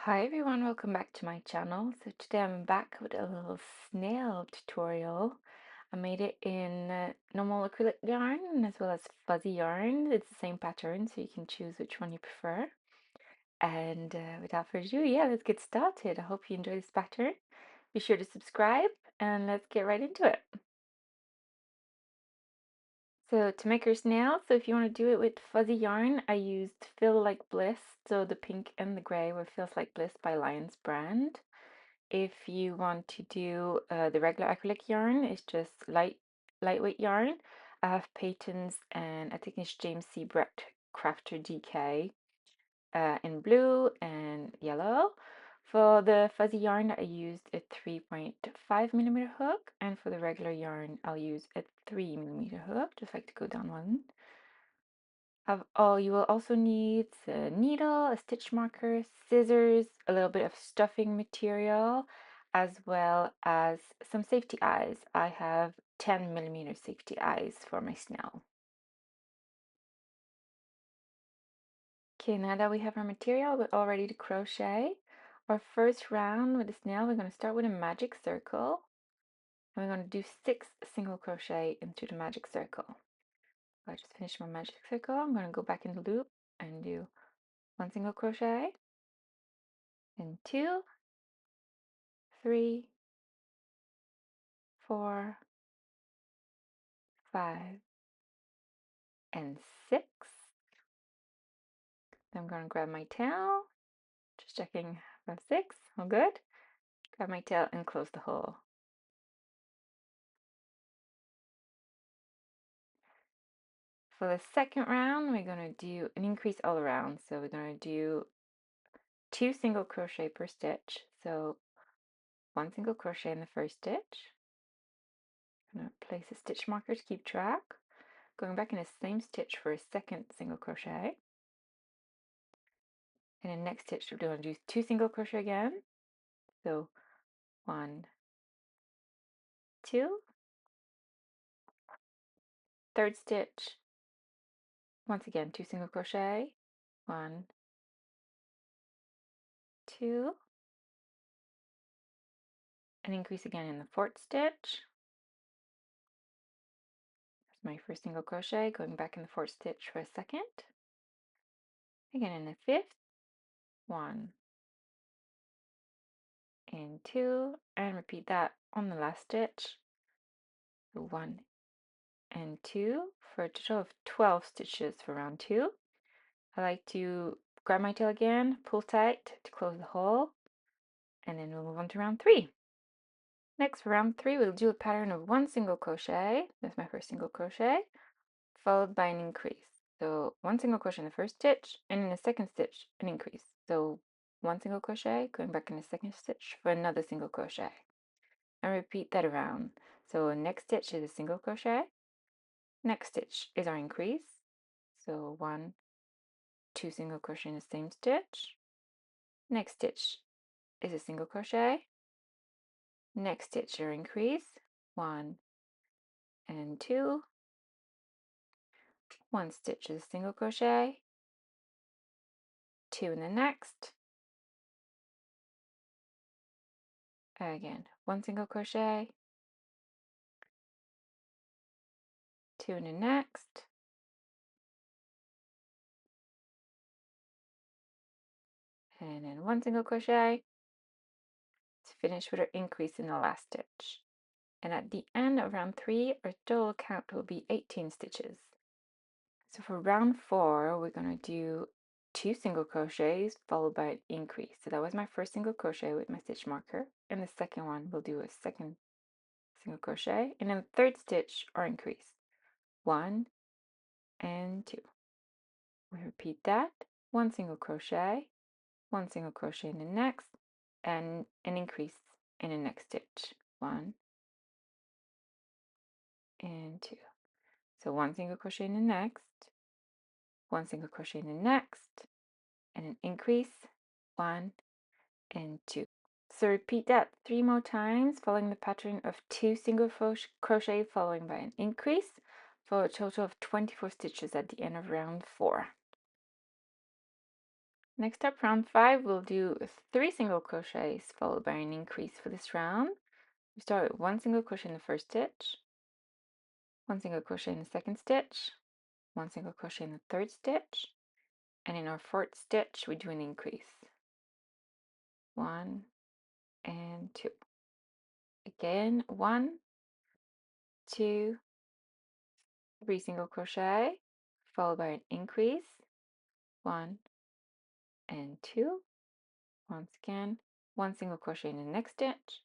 Hi everyone, welcome back to my channel. So today I'm back with a little snail tutorial. I made it in normal acrylic yarn as well as fuzzy yarn. It's the same pattern, so you can choose which one you prefer. And without further ado, yeah, let's get started. I hope you enjoy this pattern. Be sure to subscribe and let's get right into it. So to make your snail, so if you want to do it with fuzzy yarn, I used Feel Like Bliss, so the pink and the gray were Feels Like Bliss by Lion's brand. If you want to do the regular acrylic yarn, it's just lightweight yarn. I have Peyton's and I think it's James C. Brett Crafter DK in blue and yellow. For the fuzzy yarn, I used a 3.5 mm hook, and for the regular yarn, I'll use a 3 mm hook, just like to go down one. You will also need a needle, a stitch marker, scissors, a little bit of stuffing material, as well as some safety eyes. I have 10 mm safety eyes for my snail. Okay, now that we have our material, we're all ready to crochet. Our first round with the snail, we're going to start with a magic circle. And we're going to do 6 single crochet into the magic circle. I just finished my magic circle. I'm going to go back in the loop and do 1 single crochet and 2, 3, 4, 5, and 6. Then I'm going to grab my tail, just checking for 6, all good. Grab my tail and close the hole. For the second round, we're going to do an increase all around. So we're going to do 2 single crochet per stitch. So 1 single crochet in the first stitch. I'm going to place a stitch marker to keep track. Going back in the same stitch for a second single crochet. And in the next stitch, we're going to do 2 single crochet again. So 1, 2. Third stitch, once again, 2 single crochet, 1, 2, and increase again in the fourth stitch. That's my first single crochet, going back in the fourth stitch for a second. Again in the fifth, 1 and 2, and repeat that on the last stitch. 1 and 2 for a total of 12 stitches for round 2. I like to grab my tail again, pull tight to close the hole, and then we'll move on to round 3. Next, for round 3, we'll do a pattern of 1 single crochet. That's my first single crochet, followed by an increase. So 1 single crochet in the first stitch, and in the second stitch, an increase. So 1 single crochet, going back in the second stitch for another single crochet. And repeat that around. So next stitch is a single crochet. Next stitch is our increase. So 1, 2 single crochet in the same stitch. Next stitch is a single crochet. Next stitch or increase, 1 and 2. 1 stitch is a single crochet, 2 in the next. Again, 1 single crochet, 2 in the next. And then 1 single crochet to finish with our increase in the last stitch. And at the end of round 3, our total count will be 18 stitches. So for round 4, we're going to do 2 single crochets followed by an increase. So that was my first single crochet with my stitch marker. And the second one, we'll do a second single crochet. And then the third stitch or increase. 1 and 2. We repeat that. 1 single crochet, 1 single crochet in the next, and an increase in the next stitch. 1 and 2. So 1 single crochet in the next, 1 single crochet in the next, and an increase, 1 and 2. So repeat that 3 more times, following the pattern of 2 single crochet following by an increase, for a total of 24 stitches at the end of round 4. Next up, round 5, we'll do 3 single crochets followed by an increase for this round. We start with 1 single crochet in the first stitch, 1 single crochet in the second stitch, 1 single crochet in the third stitch, and in our fourth stitch we do an increase. 1 and 2. Again, 1, 2, 3 single crochet followed by an increase. 1 and 2. Once again, 1 single crochet in the next stitch,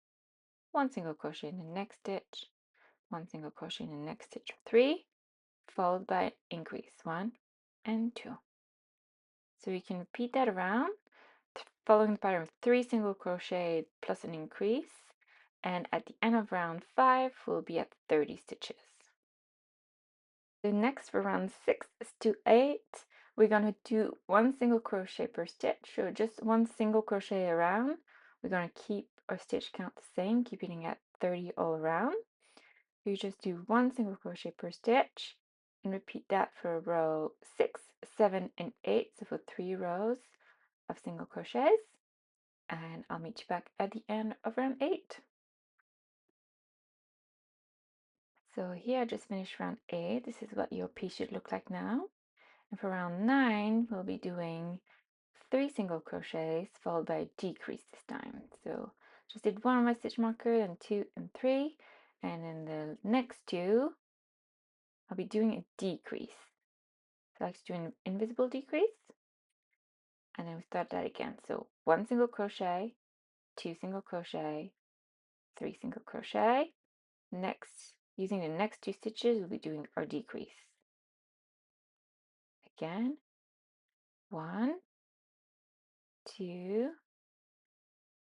1 single crochet in the next stitch, 1 single crochet in the next stitch of 3, followed by an increase. 1 and 2. So you can repeat that around, following the pattern of 3 single crochet plus an increase, and at the end of round 5 we'll be at 30 stitches. So next for round 6 to 8, we're going to do 1 single crochet per stitch, so just 1 single crochet around. We're going to keep our stitch count the same, keeping it at 30 all around. You just do 1 single crochet per stitch and repeat that for row 6, 7, and 8, so for 3 rows of single crochets, and I'll meet you back at the end of round 8. So here I just finished round 8. This is what your piece should look like now. And for round 9, we'll be doing 3 single crochets followed by a decrease this time. So just did 1 on my stitch marker, and 2 and 3, and in the next 2, I'll be doing a decrease. So I like to do an invisible decrease, and then we start that again. So 1 single crochet, 2 single crochet, 3 single crochet. Next, using the next 2 stitches, we'll be doing our decrease. Again, 1, 2,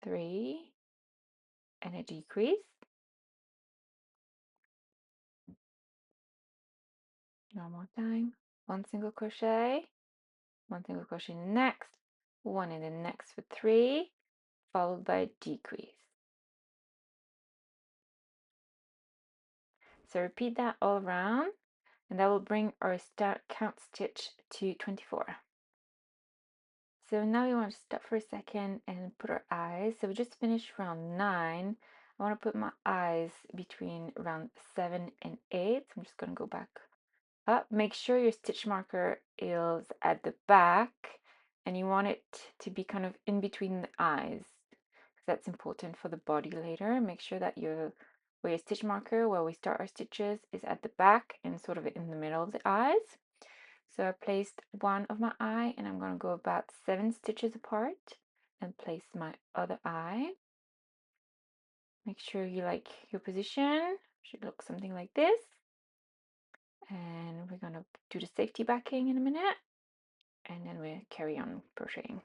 3, and a decrease. One more time. 1 single crochet, 1 single crochet in the next, 1 in the next for 3, followed by a decrease. So repeat that all around, and that will bring our start count stitch to 24. So now we want to stop for a second and put our eyes. So we just finished round 9. I want to put my eyes between round 7 and 8. So I'm just going to go back up. Make sure your stitch marker is at the back, and you want it to be kind of in between the eyes, because that's important for the body later. Make sure that where your stitch marker, where we start our stitches, is at the back and sort of in the middle of the eyes. So I placed one of my eye, and I'm going to go about 7 stitches apart and place my other eye. Make sure you like your position. Should look something like this. And we're going to do the safety backing in a minute, and then we'll carry on crocheting.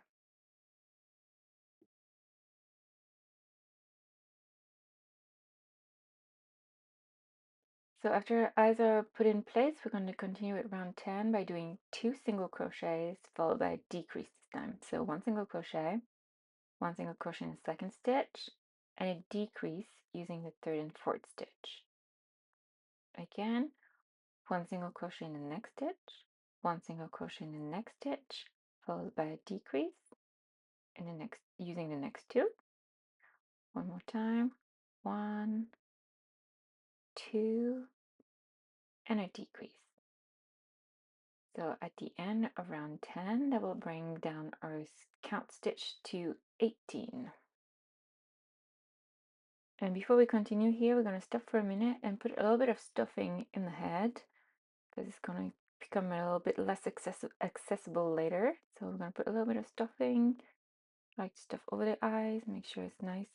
So after our eyes are put in place, we're going to continue at round 10 by doing 2 single crochets followed by a decrease this time. So 1 single crochet, 1 single crochet in the second stitch, and a decrease using the third and fourth stitch. Again, 1 single crochet in the next stitch, 1 single crochet in the next stitch, followed by a decrease in the next, using the next 2. One more time. 1, 2, and a decrease. So at the end of round 10, that will bring down our count stitch to 18. And before we continue here, we're going to stop for a minute and put a little bit of stuffing in the head, because it's going to become a little bit less accessible later. So we're going to put a little bit of stuffing, like stuff over the eyes, make sure it's nice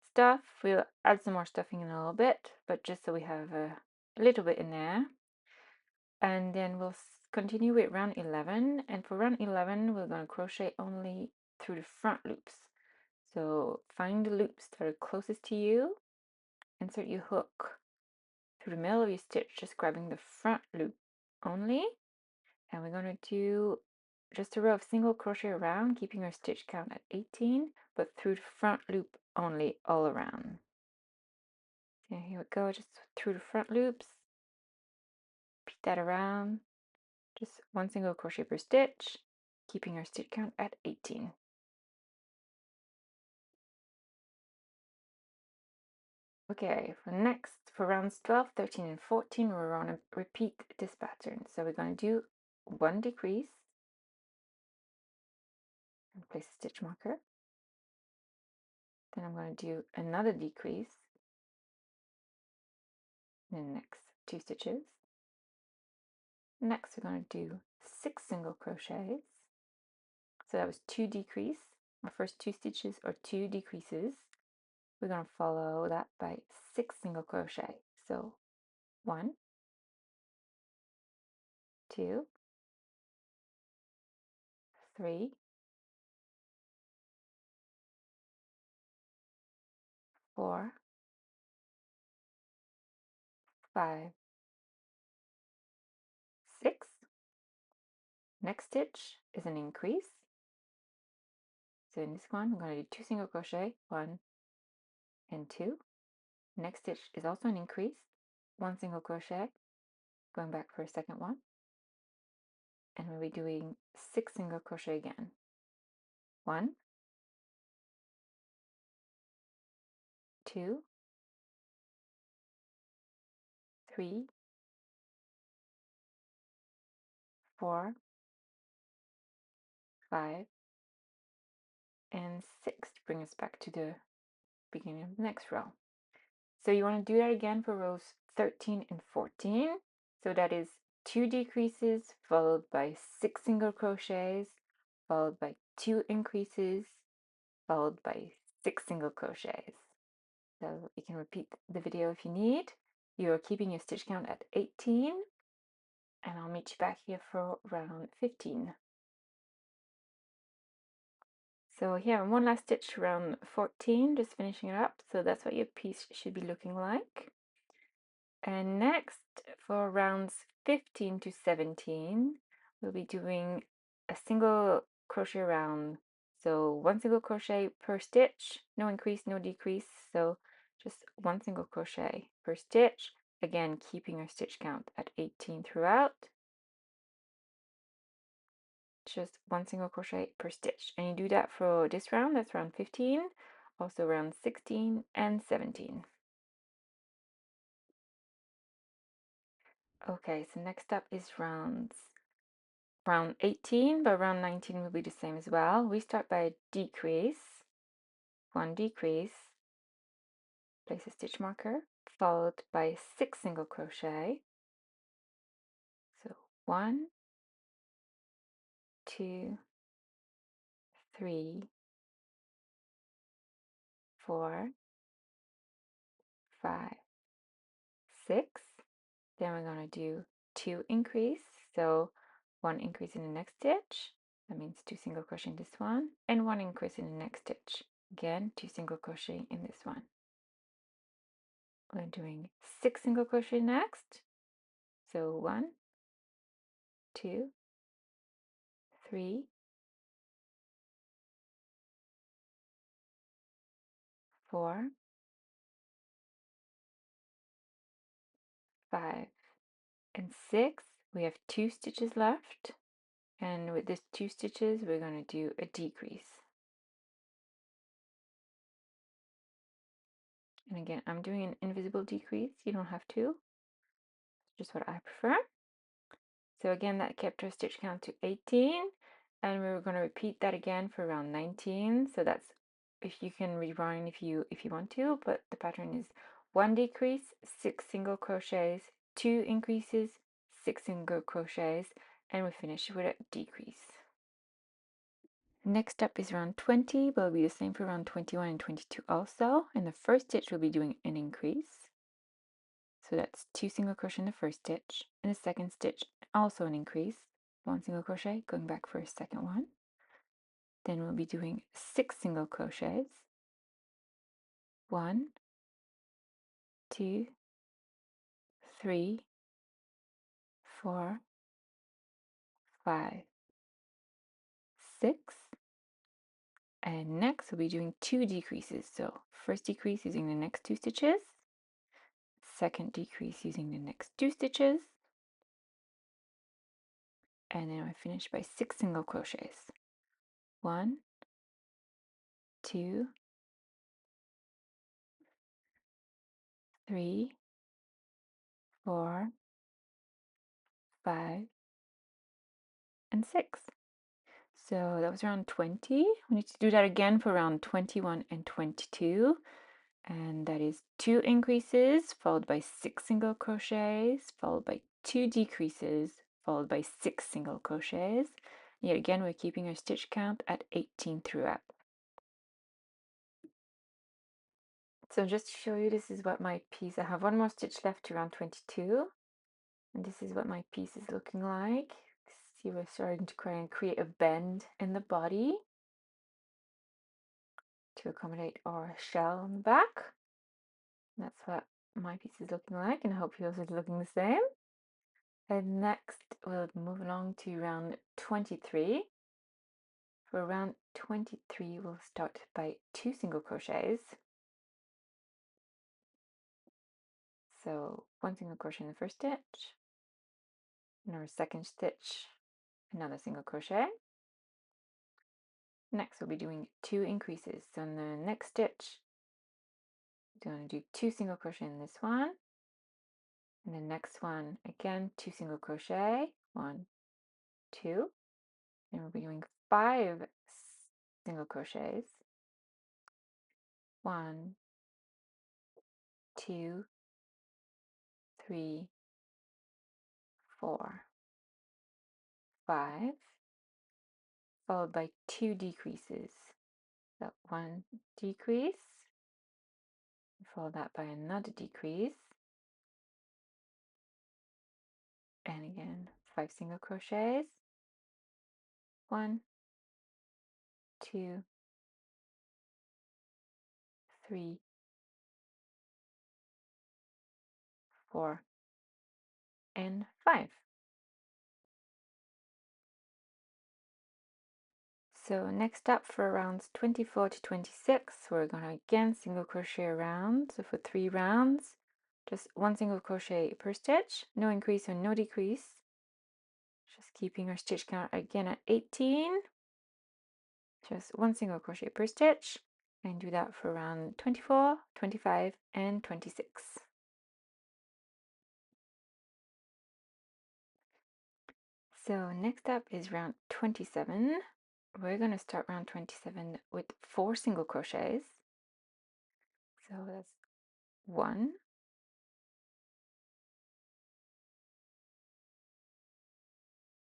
stuff. We'll add some more stuffing in a little bit, but just so we have a little bit in there. And then we'll continue with round 11, and for round 11 we're going to crochet only through the front loops. So find the loops that are closest to you, insert your hook through the middle of your stitch, just grabbing the front loop only, and we're going to do just a row of single crochet around, keeping our stitch count at 18, but through the front loop only all around. So here we go, just through the front loops, repeat that around, just 1 single crochet per stitch, keeping our stitch count at 18. Okay, for rounds 12, 13, and 14, we're going to repeat this pattern. So we're going to do one decrease and place a stitch marker. Then I'm going to do another decrease in the next 2 stitches. Next, we're going to do 6 single crochets. So that was 2 decrease. Our first 2 stitches are 2 decreases. We're going to follow that by 6 single crochet. So 1, 2, 3, 4, 5, 6. Next stitch is an increase. So in this one, I'm going to do 2 single crochet, 1 and 2. Next stitch is also an increase, 1 single crochet, going back for a second one. And we'll be doing 6 single crochet again. 1, 2, 3, 4, 5, and 6 to bring us back to the beginning of the next row. So you want to do that again for rows 13 and 14. So that is 2 decreases followed by 6 single crochets, followed by 2 increases, followed by 6 single crochets. So you can repeat the video if you need. You're keeping your stitch count at 18, and I'll meet you back here for round 15. So here, one last stitch around 14, just finishing it up. So that's what your piece should be looking like. And next, for rounds 15 to 17, we'll be doing a single crochet round. So 1 single crochet per stitch, no increase, no decrease. So just 1 single crochet per stitch. Again, keeping our stitch count at 18 throughout. Just 1 single crochet per stitch, and you do that for this round. That's round 15, also round 16 and 17. Okay, so next up is round 18, but round 19 will be the same as well. We start by a decrease, 1 decrease, place a stitch marker, followed by 6 single crochet. So 1, 2, 3, 4, 5, 6. Then we're going to do 2 increase. So 1 increase in the next stitch. That means 2 single crochet in this one, and 1 increase in the next stitch. Again, 2 single crochet in this one. We're doing 6 single crochet next. So 1, 2, 3, 4, 5, and 6. We have 2 stitches left, and with these 2 stitches we're going to do a decrease. And again, I'm doing an invisible decrease. You don't have to. It's just what I prefer. So again, that kept our stitch count to 18, and we're going to repeat that again for round 19. So that's, if you can rewind if you want to, but the pattern is 1 decrease, 6 single crochets, 2 increases, 6 single crochets, and we finish with a decrease. Next up is round 20, but it'll be the same for round 21 and 22 also. In the first stitch, we'll be doing an increase. So that's 2 single crochet in the first stitch. In the second stitch, also an increase. 1 single crochet, going back for a second one. Then we'll be doing 6 single crochets. 1, 2, 3, 4, 5, 6. And next we'll be doing 2 decreases. So first decrease using the next 2 stitches. Second decrease using the next 2 stitches. and then I finish by 6 single crochets. 1, 2, 3, 4, 5, and 6. So that was around 20. We need to do that again for round 21 and 22. And that is 2 increases followed by 6 single crochets, followed by 2 decreases, followed by 6 single crochets. Yet again, we're keeping our stitch count at 18 throughout. So just to show you, this is what my piece, I have one more stitch left to round 22. And this is what my piece is looking like. See, we're starting to try and create a bend in the body to accommodate our shell on the back. That's what my piece is looking like, and I hope yours is looking the same. And next, we'll move along to round 23. For round 23, we'll start by 2 single crochets. So 1 single crochet in the first stitch, in our second stitch, another single crochet. Next, we'll be doing 2 increases. So in the next stitch, we're going to do 2 single crochet in this one. And the next one, again, 2 single crochet, 1, 2. And we'll be doing 5 single crochets. 1, 2, 3, 4, 5, followed by 2 decreases. So 1 decrease, follow that by another decrease, and again 5 single crochets. 1, 2, 3, 4, and 5. So next up for rounds 24 to 26, we're going to again single crochet around. So for 3 rounds, just 1 single crochet per stitch, no increase or no decrease. Just keeping our stitch count again at 18. Just 1 single crochet per stitch, and do that for round 24, 25, and 26. So next up is round 27. We're going to start round 27 with 4 single crochets. So that's 1,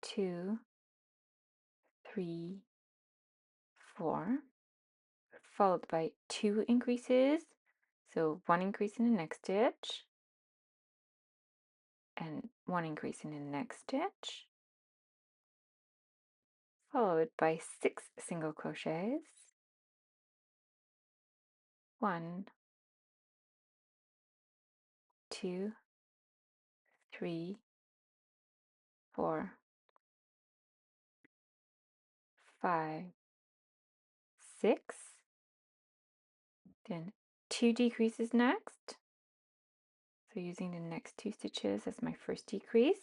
2, 3, 4, followed by 2 increases. So 1 increase in the next stitch, and 1 increase in the next stitch, followed by 6 single crochets. 1, 2, 3, 4, 5, 6. Then 2 decreases next. So using the next 2 stitches as my first decrease.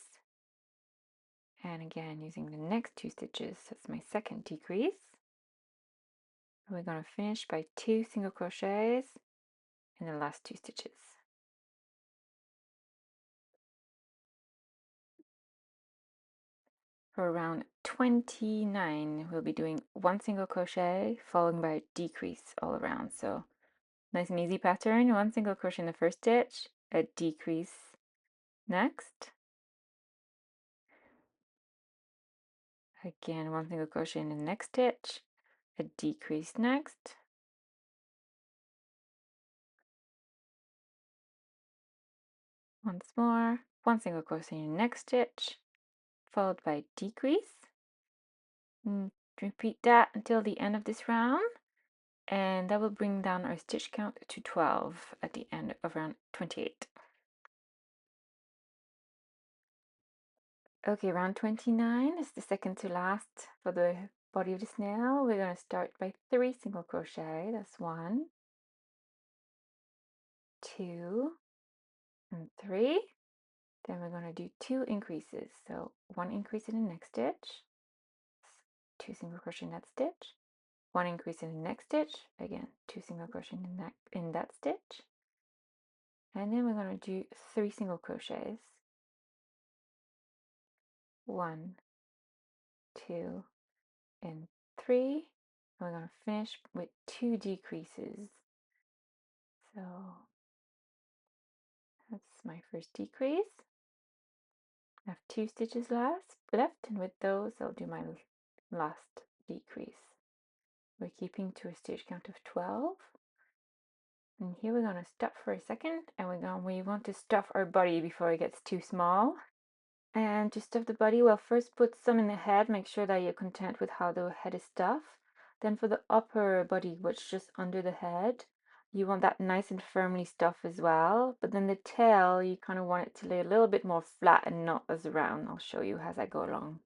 And again, using the next 2 stitches as my second decrease. We're going to finish by 2 single crochets in the last 2 stitches. For round 29, we'll be doing 1 single crochet followed by a decrease all around. So nice and easy pattern. 1 single crochet in the first stitch, a decrease next. Again, 1 single crochet in the next stitch, a decrease next. Once more, 1 single crochet in the next stitch, followed by a decrease. And repeat that until the end of this round, and that will bring down our stitch count to 12 at the end of round 28. Okay, round 29 is the second to last for the body of the snail. We're going to start by 3 single crochet. That's 1, 2, and 3. Then we're going to do 2 increases. So 1 increase in the next stitch, 2 single crochet in that stitch, 1 increase in the next stitch, again 2 single crochet in that stitch, and then we're going to do 3 single crochets, 1, 2, and 3. And we're going to finish with 2 decreases. So that's my first decrease. I have 2 stitches left, and with those I'll do my last decrease. We're keeping to a stitch count of 12. And here we're going to stop for a second, and we want to stuff our body before it gets too small. And to stuff the body, well, first put some in the head, make sure that you're content with how the head is stuffed. Then for the upper body, which is just under the head, you want that nice and firmly stuffed as well. But then the tail, you kind of want it to lay a little bit more flat and not as round. I'll show you as I go along.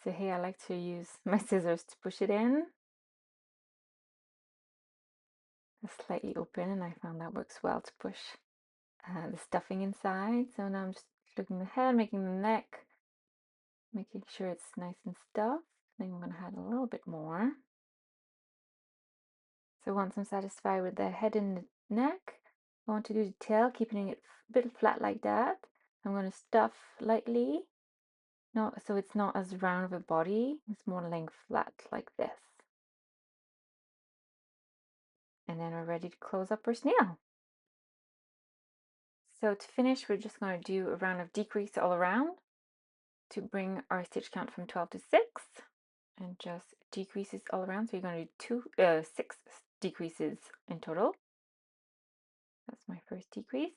So here I like to use my scissors to push it in. It's slightly open, and I found that works well to push the stuffing inside. So now I'm just looking the head, making the neck, making sure it's nice and stuffed. Then I'm going to add a little bit more. So once I'm satisfied with the head and the neck, I want to do the tail, keeping it a bit flat like that. I'm going to stuff lightly, so it's not as round of a body. It's more laying flat like this. And then we're ready to close up our snail. So to finish, we're just going to do a round of decrease all around to bring our stitch count from 12 to 6, and just decreases all around. So you're going to do 6 decreases in total. That's my first decrease.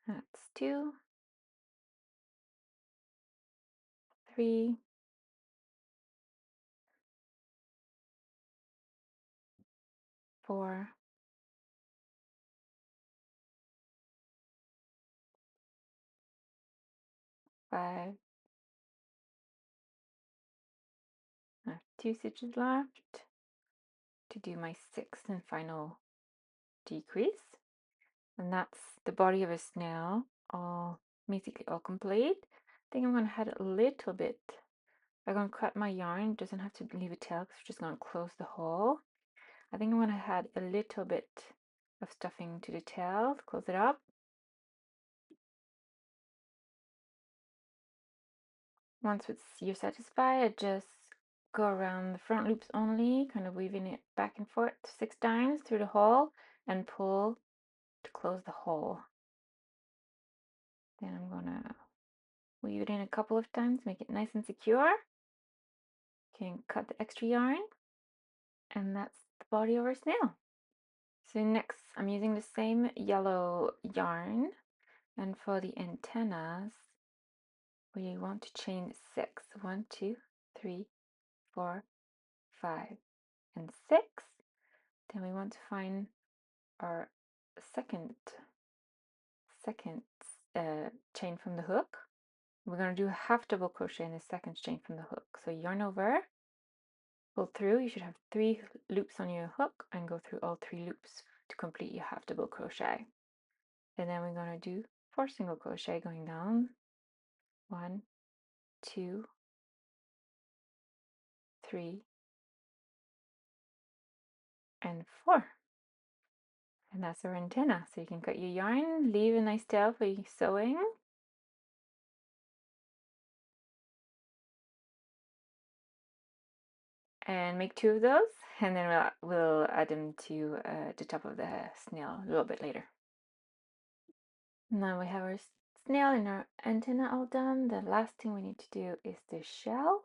That's 2, 3, 4, 5. I have 2 stitches left to do my 6th and final decrease. And that's the body of a snail, basically all complete. I think I'm going to add a little bit. I'm going to cut my yarn. It doesn't have to leave a tail because we're just going to close the hole. I think I'm going to add a little bit of stuffing to the tail to close it up. Once you're satisfied, just go around the front loops only, kind of weaving it back and forth 6 times through the hole and pull to close the hole. Then I'm gonna weave it in a couple of times, make it nice and secure. You can cut the extra yarn, and that's the body of our snail. So next, I'm using the same yellow yarn, and for the antennas, we want to chain 6. 1, 2, 3, 4, 5, and 6. Then we want to find our second chain from the hook. We're going to do a half double crochet in the second chain from the hook. So yarn over, pull through. You should have 3 loops on your hook, and go through all 3 loops to complete your half double crochet. And then we're going to do 4 single crochet going down. 1, 2, 3, and 4. And that's our antenna. So you can cut your yarn, leave a nice tail for your sewing. And make 2 of those, and then we'll add them to the top of the snail a little bit later. Now we have our snail and our antenna all done. The last thing we need to do is the shell.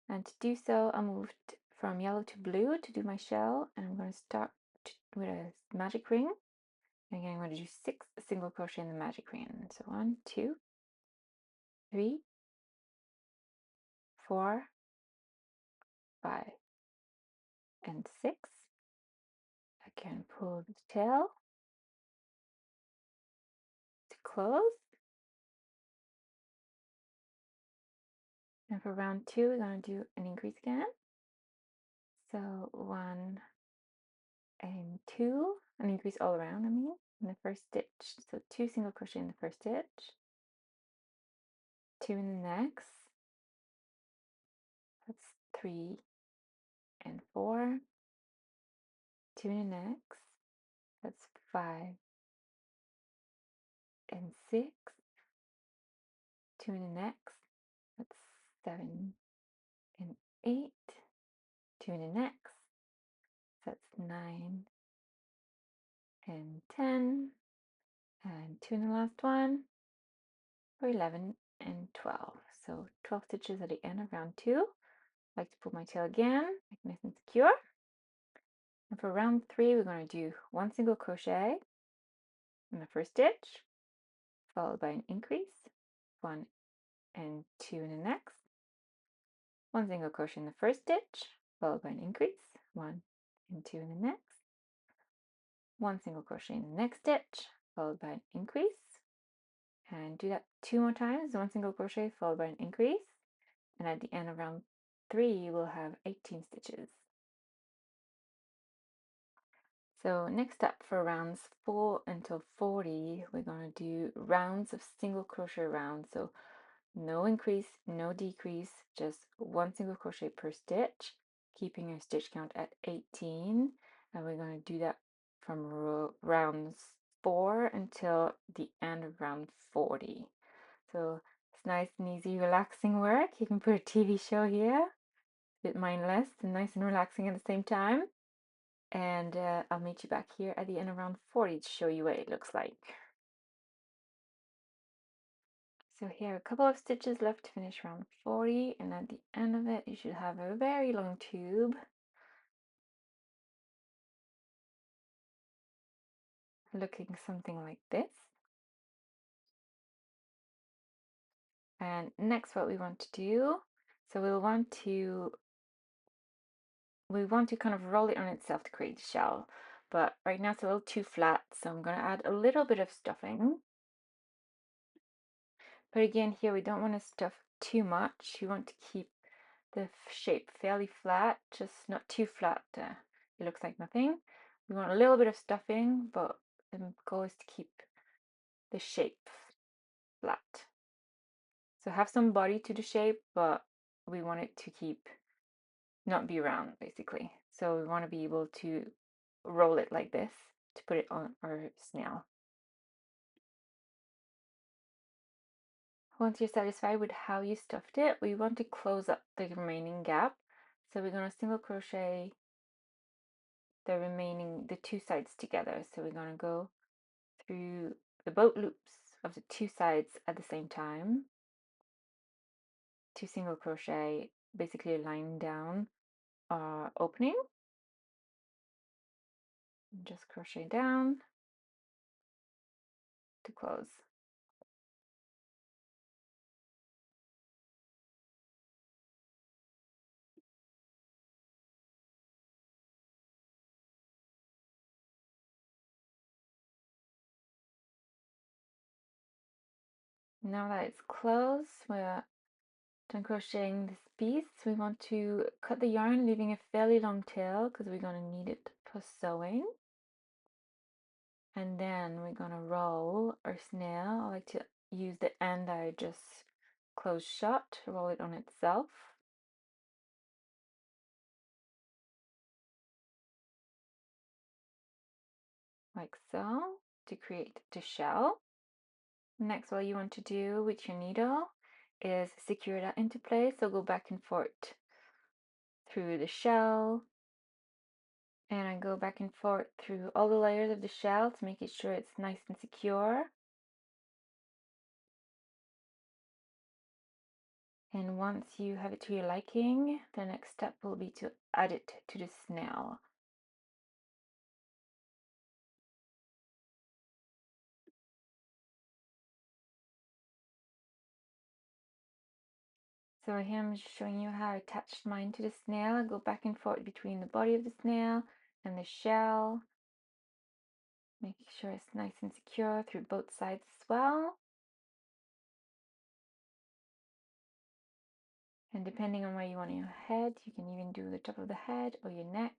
And to do so, I moved from yellow to blue to do my shell, and I'm going to start with a magic ring. Again, I'm going to do 6 single crochet in the magic ring. So 1, 2, 3, 4, 5, and 6. Again, pull the tail to close. And for round 2, we're going to do an increase again. So 1, and 2, and increase all around, I mean, in the first stitch. So 2 single crochet in the first stitch, 2 in the next, that's 3 and 4, 2 in the next, that's 5 and 6, 2 in the next, that's 7 and 8, 2 in the next, that's 9 and 10, and 2 in the last one for 11 and 12. So 12 stitches at the end of round 2. I like to pull my tail again, make it nice and secure. And for round 3, we're going to do 1 single crochet in the first stitch, followed by an increase, 1 and 2 in the next, 1 single crochet in the first stitch, followed by an increase, 1 and 2 in the next, 1 single crochet in the next stitch, followed by an increase, and do that 2 more times, 1 single crochet followed by an increase, and at the end of round 3 you will have 18 stitches. So next up for rounds 4 until 40, we're going to do rounds of single crochet rounds. So no increase, no decrease, just 1 single crochet per stitch, keeping your stitch count at 18. And we're going to do that from rounds 4 until the end of round 40. So it's nice and easy, relaxing work. You can put a TV show here, a bit mindless and nice and relaxing at the same time. And I'll meet you back here at the end of round 40 to show you what it looks like. So here are a couple of stitches left to finish round 40, and at the end of it you should have a very long tube looking something like this. And next what we want to do, so we want to kind of roll it on itself to create the shell, but right now it's a little too flat, so I'm going to add a little bit of stuffing. But again, here we don't want to stuff too much. You want to keep the shape fairly flat, just not too flat. It looks like nothing. We want a little bit of stuffing, but the goal is to keep the shape flat. So have some body to the shape, but we want it to not be round, basically. So we want to be able to roll it like this to put it on our snail. Once you're satisfied with how you stuffed it, we want to close up the remaining gap. So we're going to single crochet the 2 sides together. So we're going to go through the boat loops of the 2 sides at the same time, 2 single crochet, basically a line down our opening, just crochet down to close. Now that it's closed, we're done crocheting this piece. We want to cut the yarn, leaving a fairly long tail because we're going to need it for sewing. And then we're going to roll our snail. I like to use the end that I just closed shut, roll it on itself, like so, to create the shell. Next, what you want to do with your needle is secure that into place. So go back and forth through the shell, and I go back and forth through all the layers of the shell to make it sure it's nice and secure. And once you have it to your liking, the next step will be to add it to the snail. So here I'm just showing you how I attached mine to the snail. I go back and forth between the body of the snail and the shell, making sure it's nice and secure through both sides as well. And depending on where you want your head, you can even do the top of the head or your neck.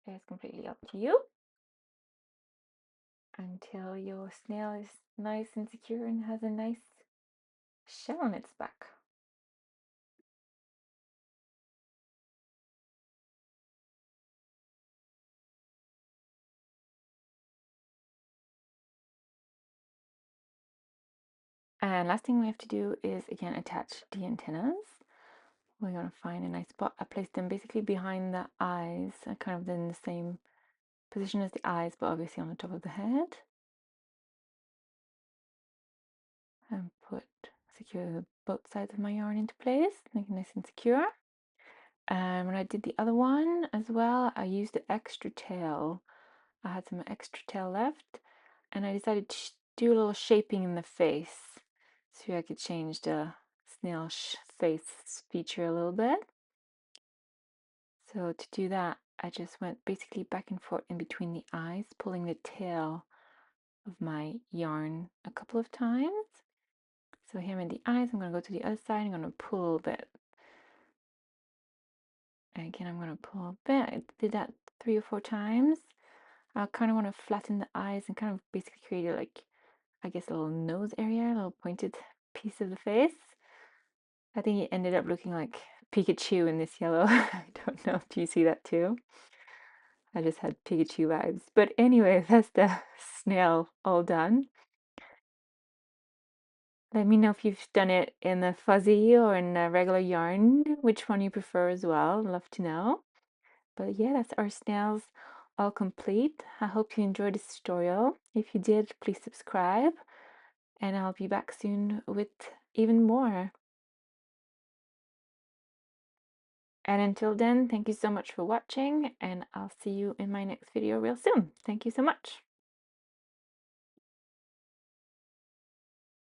It's completely up to you until your snail is nice and secure and has a nice shell on its back. And last thing we have to do is again attach the antennas. We're going to find a nice spot. I placed them basically behind the eyes, kind of in the same position as the eyes, but obviously on the top of the head. And secure both sides of my yarn into place, make it nice and secure. And when I did the other one as well, I used the extra tail. I had some extra tail left, and I decided to do a little shaping in the face, so I could change the snail face feature a little bit. So to do that, I just went basically back and forth in between the eyes, pulling the tail of my yarn a couple of times. So here I'm in the eyes, I'm going to go to the other side, I'm going to pull a little bit. And again, I'm going to pull a bit. I did that 3 or 4 times. I kind of want to flatten the eyes and kind of basically create like, I guess, a little nose area, a little pointed piece of the face. I think it ended up looking like Pikachu in this yellow. I don't know if you see that too. I just had Pikachu vibes. But anyway, that's the snail all done. Let me know if you've done it in the fuzzy or in a regular yarn, which one you prefer as well. Love to know. But yeah, that's our snails all complete. I hope you enjoyed this tutorial. If you did, please subscribe, and I'll be back soon with even more. And until then, thank you so much for watching, and I'll see you in my next video real soon. Thank you so much.